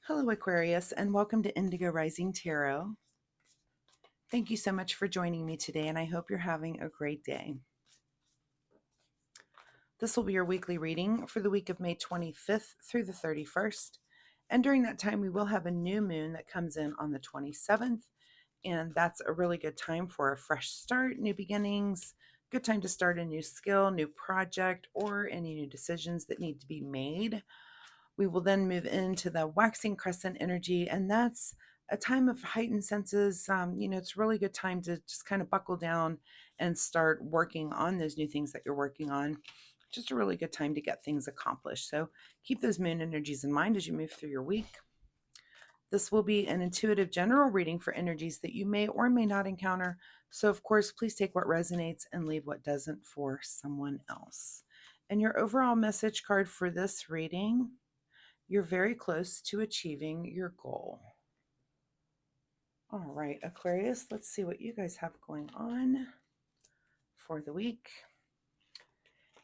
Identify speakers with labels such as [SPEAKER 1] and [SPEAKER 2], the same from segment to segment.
[SPEAKER 1] Hello, Aquarius, and welcome to Indigo Rising Tarot. Thank you so much for joining me today, and I hope you're having a great day. This will be your weekly reading for the week of May 25th through the 31st. And during that time, we will have a new moon that comes in on the 27th, and that's a really good time for a fresh start, new beginnings, good time to start a new skill, new project, or any new decisions that need to be made. We will then move into the waxing crescent energy, and that's a time of heightened senses. It's a really good time to just kind of buckle down and start working on those new things that you're working on. Just a really good time to get things accomplished. So keep those moon energies in mind as you move through your week. This will be an intuitive general reading for energies that you may or may not encounter. So, of course, please take what resonates and leave what doesn't for someone else. And your overall message card for this reading: you're very close to achieving your goal. All right, Aquarius, let's see what you guys have going on for the week.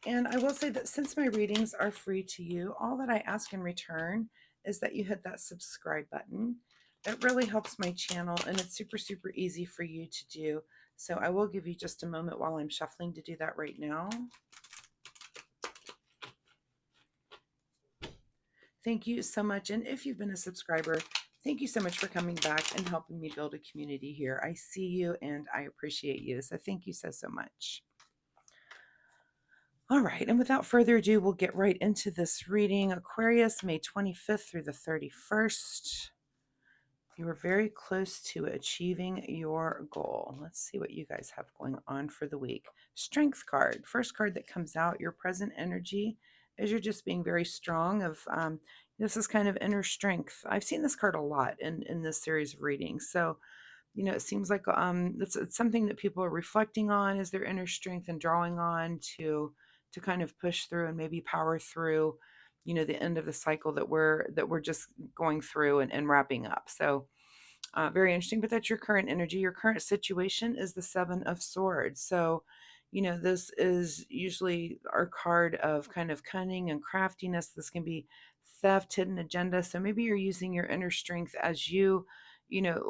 [SPEAKER 1] And I will say that since my readings are free to you, all that I ask in return is that you hit that subscribe button. It really helps my channel, and it's super, super easy for you to do. So I will give you just a moment while I'm shuffling to do that right now. Thank you so much. And if you've been a subscriber, thank you so much for coming back and helping me build a community here. I see you and I appreciate you. So thank you so, so much. All right. And without further ado, we'll get right into this reading. Aquarius, May 25th through the 31st. You are very close to achieving your goal. Let's see what you guys have going on for the week. Strength card. First card that comes out, your present energy, as you're just being very strong of this is kind of inner strength. I've seen this card a lot in this series of readings. So, it seems like it's something that people are reflecting on as their inner strength and drawing on to kind of push through and maybe power through, the end of the cycle that we're just going through and wrapping up. So very interesting. But that's your current energy. Your current situation is the Seven of Swords. So, this is usually our card of kind of cunning and craftiness. This can be theft, hidden agenda. So maybe you're using your inner strength as you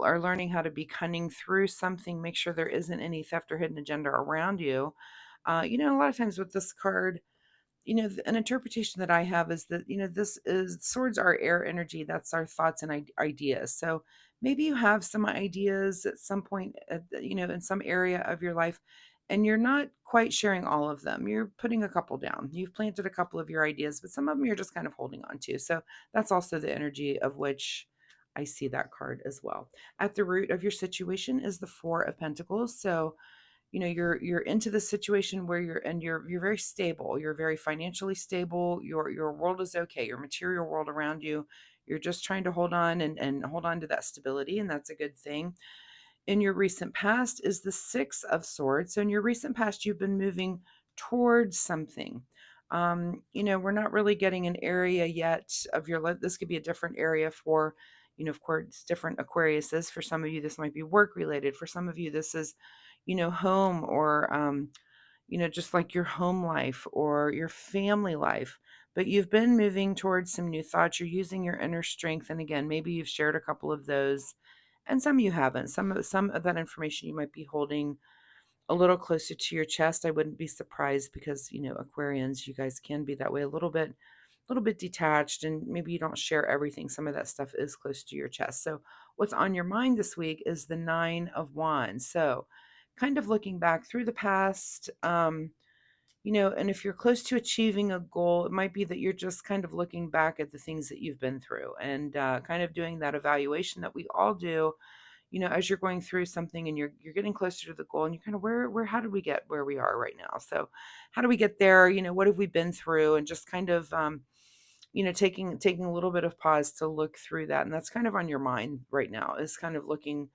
[SPEAKER 1] are learning how to be cunning through something. Make sure there isn't any theft or hidden agenda around you. A lot of times with this card, an interpretation that I have is that, this is swords are air energy. That's our thoughts and ideas. So maybe you have some ideas at some point, in some area of your life, and you're not quite sharing all of them. You're putting a couple down. You've planted a couple of your ideas, but some of them you're just kind of holding on to. So that's also the energy of which I see that card as well. At the root of your situation is the Four of Pentacles. So you're into the situation where you're very stable, you're very financially stable, your world is okay, your material world around you, you're just trying to hold on and hold on to that stability, and that's a good thing. In your recent past is the Six of Swords. So in your recent past, you've been moving towards something. We're not really getting an area yet of your life. This could be a different area for, of course, different Aquariuses. For some of you, this might be work related. For some of you, this is, home or, just like your home life or your family life. But you've been moving towards some new thoughts. You're using your inner strength. And again, maybe you've shared a couple of those and some you haven't. Some of that information you might be holding a little closer to your chest. I wouldn't be surprised because, Aquarians, you guys can be that way, a little bit detached, and maybe you don't share everything. Some of that stuff is close to your chest. So what's on your mind this week is the Nine of Wands. So kind of looking back through the past, and if you're close to achieving a goal, it might be that you're just kind of looking back at the things that you've been through and kind of doing that evaluation that we all do, as you're going through something and you're getting closer to the goal, and you're kind of how did we get where we are right now? So how do we get there? What have we been through? And just kind of, taking a little bit of pause to look through that. And that's kind of on your mind right now, is kind of looking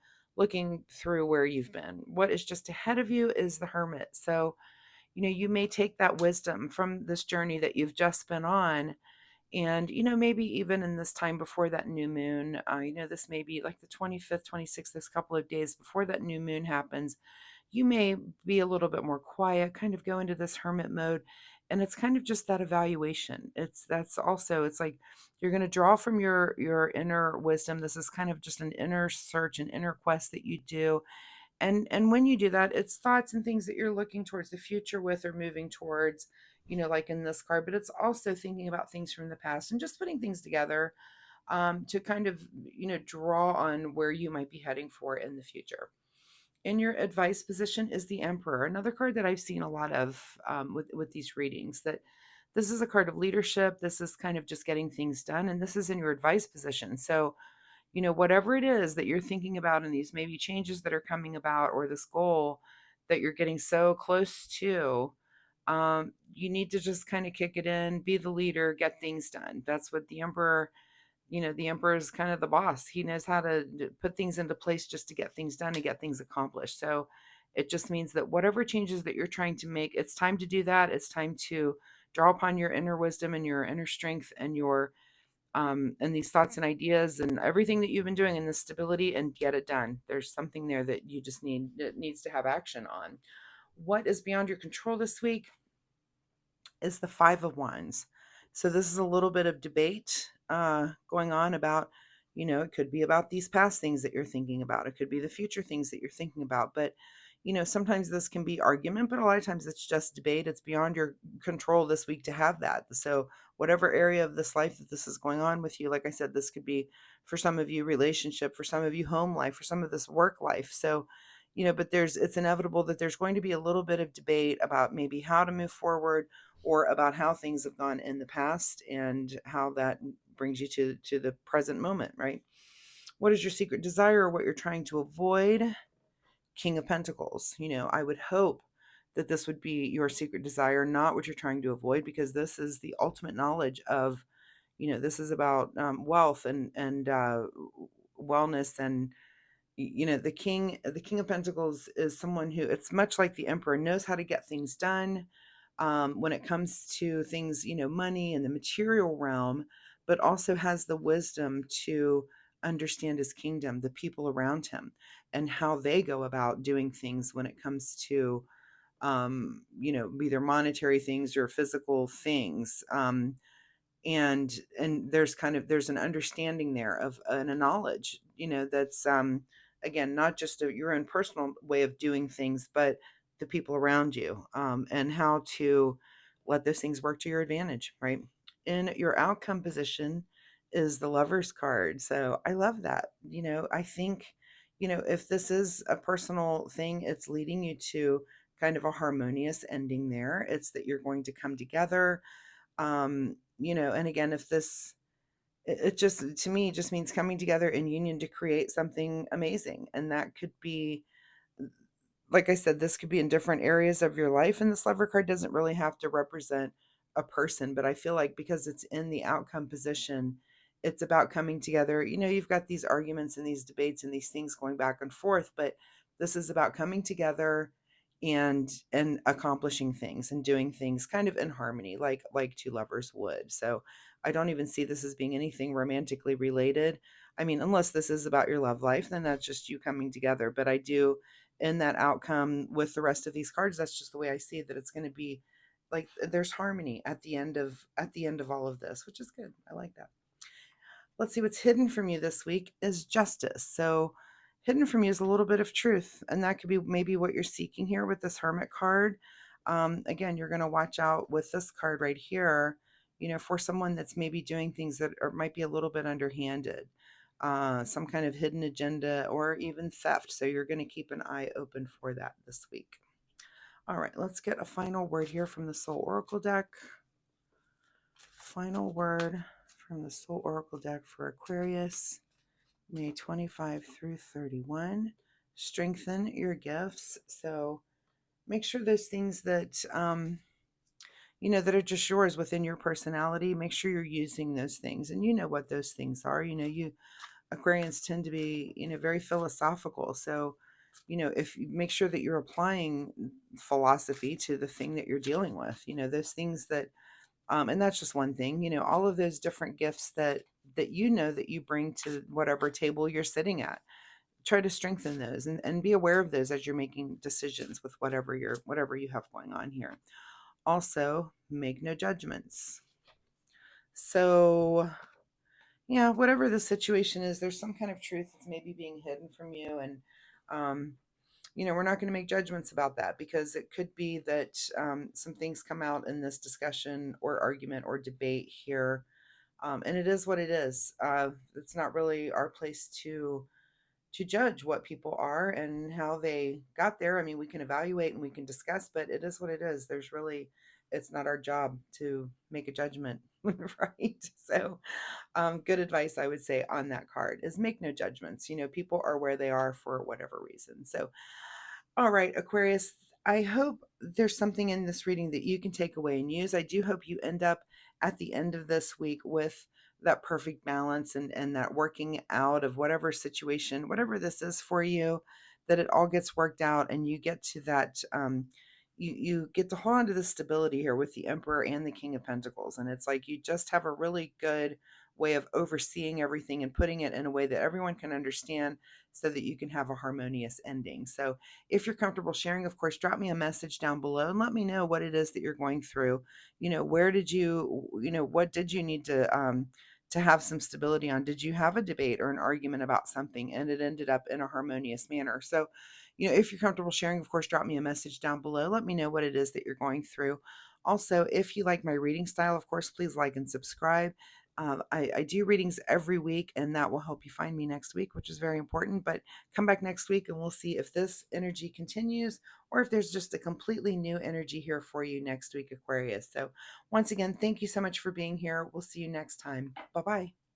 [SPEAKER 1] through where you've been. What is just ahead of you is the Hermit. So you may take that wisdom from this journey that you've just been on, and maybe even in this time before that new moon, this may be like the 25th, 26th, this couple of days before that new moon happens. You may be a little bit more quiet, kind of go into this hermit mode And it's kind of just that evaluation. It's like you're going to draw from your inner wisdom. This is kind of just an inner search, an inner quest that you do. And when you do that, it's thoughts and things that you're looking towards the future with, or moving towards, like in this card. But it's also thinking about things from the past and just putting things together, to kind of, draw on where you might be heading for in the future. In your advice position is the Emperor, another card that I've seen a lot of, with these readings. That this is a card of leadership. This is kind of just getting things done, and this is in your advice position. So, whatever it is that you're thinking about, and these maybe changes that are coming about, or this goal that you're getting so close to, you need to just kind of kick it in, be the leader, get things done. That's what the Emperor, the Emperor is kind of the boss. He knows how to put things into place just to get things done and get things accomplished. So it just means that whatever changes that you're trying to make, it's time to do that. It's time to draw upon your inner wisdom and your inner strength, and your and these thoughts and ideas and everything that you've been doing, and the stability, and get it done. There's something there that you just needs to have action on. What is beyond your control this week is the Five of Wands. So this is a little bit of debate going on about, it could be about these past things that you're thinking about. It could be the future things that you're thinking about. But, sometimes this can be argument, but a lot of times it's just debate. It's beyond your control this week to have that. So whatever area of this life that this is going on with you, like I said, this could be for some of you relationship, for some of you home life, for some of this work life. So, but it's inevitable that there's going to be a little bit of debate about maybe how to move forward, or about how things have gone in the past and how that brings you to the present moment, right? What is your secret desire, or what you're trying to avoid? King of Pentacles. I would hope that this would be your secret desire, not what you're trying to avoid, because this is the ultimate knowledge of, this is about wealth and wellness. And the king of Pentacles is someone who, it's much like the Emperor, knows how to get things done, when it comes to things, money and the material realm, but also has the wisdom to understand his kingdom, the people around him, and how they go about doing things when it comes to, either monetary things or physical things. And there's an understanding there of, and a knowledge, that's, again, not just your own personal way of doing things, but the people around you, and how to let those things work to your advantage, right? In your outcome position is the Lover's card. So I love that. I think, if this is a personal thing, it's leading you to kind of a harmonious ending there. It's that you're going to come together, and again, if this, it just, to me, just means coming together in union to create something amazing. And that could be, like I said, this could be in different areas of your life. And this Lover card doesn't really have to represent a person, but I feel like because it's in the outcome position, it's about coming together. You've got these arguments and these debates and these things going back and forth, but this is about coming together and accomplishing things and doing things kind of in harmony, like two lovers would. So I don't even see this as being anything romantically related. I mean, unless this is about your love life, then that's just you coming together. But I do, in that outcome with the rest of these cards, that's just the way I see it, that it's going to be like there's harmony at the end of all of this, which is good. I like that. Let's see, what's hidden from you this week is justice. So hidden from you is a little bit of truth, and that could be maybe what you're seeking here with this Hermit card. Again, you're going to watch out with this card right here, for someone that's maybe doing things that might be a little bit underhanded, some kind of hidden agenda or even theft. So you're going to keep an eye open for that this week. All right, let's get a final word here from the Soul Oracle deck. Final word from the Soul Oracle deck for Aquarius, May 25 through 31. Strengthen your gifts. So make sure those things that, that are just yours within your personality, make sure you're using those things. And you know what those things are. You Aquarians tend to be, very philosophical. So, if you make sure that you're applying philosophy to the thing that you're dealing with, those things that, and that's just one thing, all of those different gifts that that you bring to whatever table you're sitting at. Try to strengthen those and be aware of those as you're making decisions with whatever you have going on here. Also, make no judgments. So, yeah, whatever the situation is, there's some kind of truth that's maybe being hidden from you. And, um, we're not going to make judgments about that, because it could be that some things come out in this discussion or argument or debate here. And it is what it is. It's not really our place to judge what people are and how they got there. I mean, we can evaluate and we can discuss, but it is what it is. It's not our job to make a judgment, right? So, good advice I would say on that card is make no judgments. People are where they are for whatever reason. So, all right, Aquarius, I hope there's something in this reading that you can take away and use. I do hope you end up at the end of this week with that perfect balance, and that working out of whatever situation, whatever this is for you, that it all gets worked out and you get to that. You get to hold on to the stability here with the Emperor and the King of Pentacles. And it's like you just have a really good way of overseeing everything and putting it in a way that everyone can understand, so that you can have a harmonious ending. So, if you're comfortable sharing, of course, drop me a message down below and let me know what it is that you're going through. Where did what did you need to have some stability on? Did you have a debate or an argument about something and it ended up in a harmonious manner? So, if you're comfortable sharing, of course, drop me a message down below. Let me know what it is that you're going through. Also, if you like my reading style, of course, please like and subscribe. I do readings every week, and that will help you find me next week, which is very important. But come back next week and we'll see if this energy continues or if there's just a completely new energy here for you next week, Aquarius. So, once again, thank you so much for being here. We'll see you next time. Bye bye.